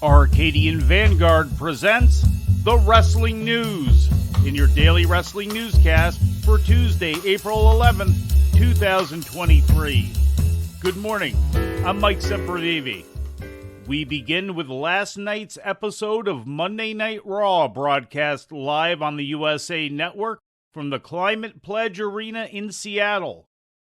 Arcadian Vanguard presents The Wrestling News in your daily wrestling newscast for Tuesday, April 11th, 2023. Good morning, I'm Mike Sempervive. We begin with last night's episode of Monday Night Raw, broadcast live on the USA Network from the Climate Pledge Arena in Seattle.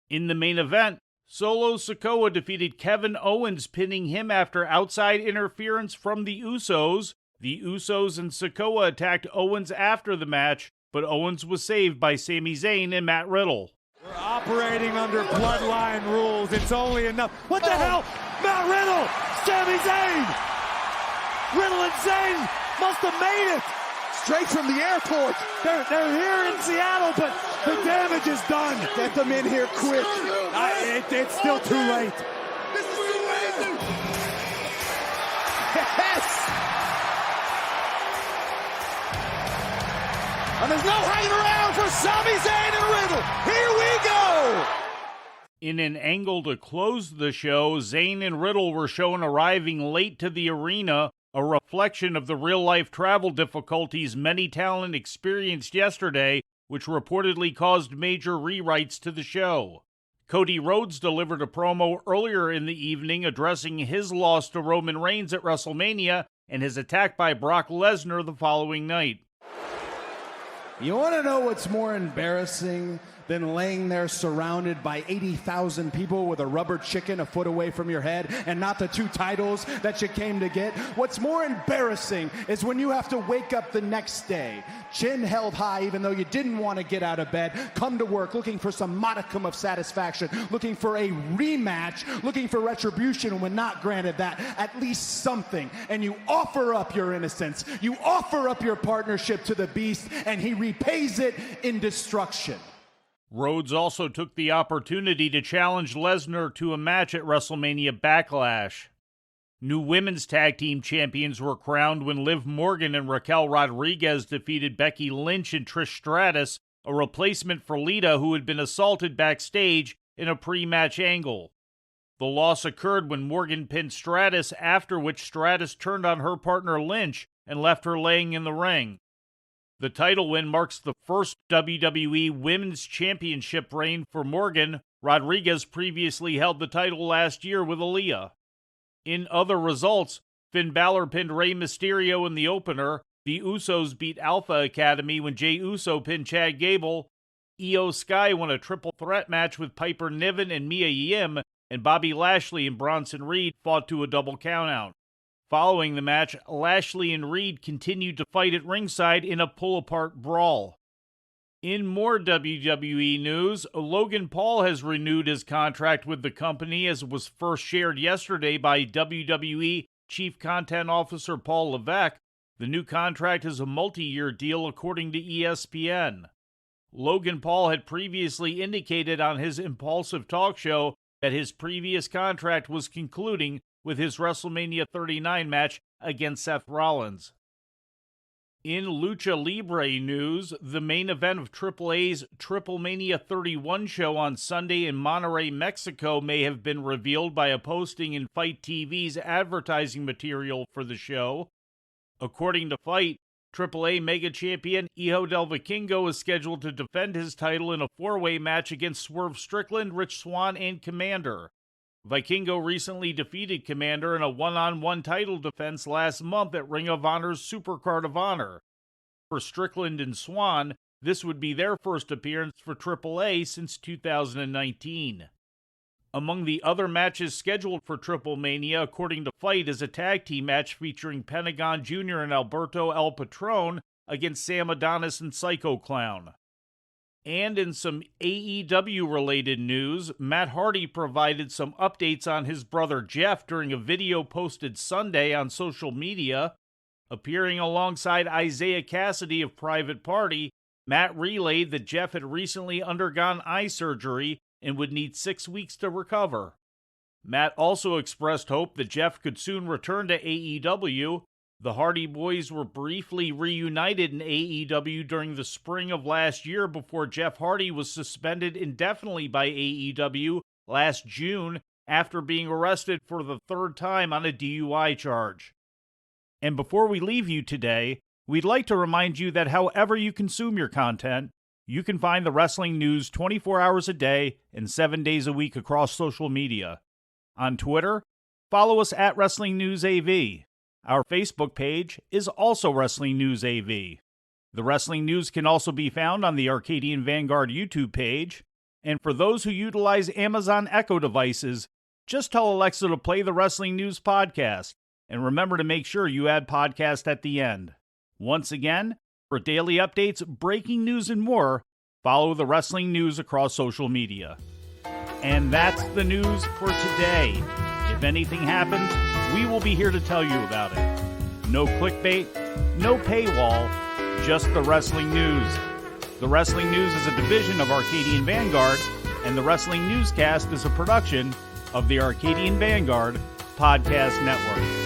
In the main event, Solo Sikoa defeated Kevin Owens, pinning him after outside interference from the Usos. The Usos and Sikoa attacked Owens after the match, but Owens was saved by Sami Zayn and Matt Riddle. We're operating under bloodline rules. It's only enough. What the hell? Matt Riddle! Sami Zayn! Riddle and Zayn must have made it! Straight from the airport. They're here in Seattle, but the damage is done. Get them in here quick. It's still too late. This is too late. Yes! And there's no hanging around for Sami Zayn and Riddle. Here we go! In an angle to close the show, Zayn and Riddle were shown arriving late to the arena, a reflection of the real-life travel difficulties many talent experienced yesterday, which reportedly caused major rewrites to the show. Cody Rhodes delivered a promo earlier in the evening addressing his loss to Roman Reigns at WrestleMania and his attack by Brock Lesnar the following night. You want to know what's more embarrassing than laying there surrounded by 80,000 people with a rubber chicken a foot away from your head and not the two titles that you came to get? What's more embarrassing is when you have to wake up the next day, chin held high even though you didn't want to get out of bed, come to work looking for some modicum of satisfaction, looking for a rematch, looking for retribution when not granted that, at least something. And you offer up your innocence, you offer up your partnership to the beast, and he repays it in destruction. Rhodes also took the opportunity to challenge Lesnar to a match at WrestleMania Backlash. New women's tag team champions were crowned when Liv Morgan and Raquel Rodriguez defeated Becky Lynch and Trish Stratus, a replacement for Lita who had been assaulted backstage in a pre-match angle. The loss occurred when Morgan pinned Stratus, after which Stratus turned on her partner Lynch and left her laying in the ring. The title win marks the first WWE Women's Championship reign for Morgan. Rodriguez previously held the title last year with Aaliyah. In other results, Finn Balor pinned Rey Mysterio in the opener. The Usos beat Alpha Academy when Jey Uso pinned Chad Gable. Io Sky won a triple threat match with Piper Niven and Mia Yim, and Bobby Lashley and Bronson Reed fought to a double countout. Following the match, Lashley and Reed continued to fight at ringside in a pull-apart brawl. In more WWE news, Logan Paul has renewed his contract with the company, as was first shared yesterday by WWE Chief Content Officer Paul Levesque. The new contract is a multi-year deal according to ESPN. Logan Paul had previously indicated on his Impulsive talk show that his previous contract was concluding with his WrestleMania 39 match against Seth Rollins. In Lucha Libre news, the main event of AAA's Triplemania 31 show on Sunday in Monterrey, Mexico may have been revealed by a posting in FITE TV's advertising material for the show. According to FITE, AAA Mega Champion Hijo del Vikingo is scheduled to defend his title in a four-way match against Swerve Strickland, Rich Swann, and Commander. Vikingo recently defeated Commander in a one-on-one title defense last month at Ring of Honor's Supercard of Honor. For Strickland and Swann, this would be their first appearance for AAA since 2019. Among the other matches scheduled for Triplemania, according to FITE, is a tag team match featuring Pentagon Jr. and Alberto El Patron against Sam Adonis and Psycho Clown. And in some AEW-related news, Matt Hardy provided some updates on his brother Jeff during a video posted Sunday on social media. Appearing alongside Isaiah Cassidy of Private Party, Matt relayed that Jeff had recently undergone eye surgery and would need 6 weeks to recover. Matt also expressed hope that Jeff could soon return to AEW. The Hardy Boys were briefly reunited in AEW during the spring of last year before Jeff Hardy was suspended indefinitely by AEW last June after being arrested for the third time on a DUI charge. And before we leave you today, we'd like to remind you that however you consume your content, you can find the wrestling news 24 hours a day and 7 days a week across social media. On Twitter, follow us at Wrestling News AV. Our Facebook page is also Wrestling News AV. The Wrestling News can also be found on the Arcadian Vanguard YouTube page. And for those who utilize Amazon Echo devices, just tell Alexa to play the Wrestling News podcast. And remember to make sure you add podcast at the end. Once again, for daily updates, breaking news, and more, follow the Wrestling News across social media. And that's the news for today. If anything happens, we will be here to tell you about it. No clickbait, no paywall, just the Wrestling News. The Wrestling News is a division of Arcadian Vanguard, and the Wrestling Newscast is a production of the Arcadian Vanguard Podcast Network.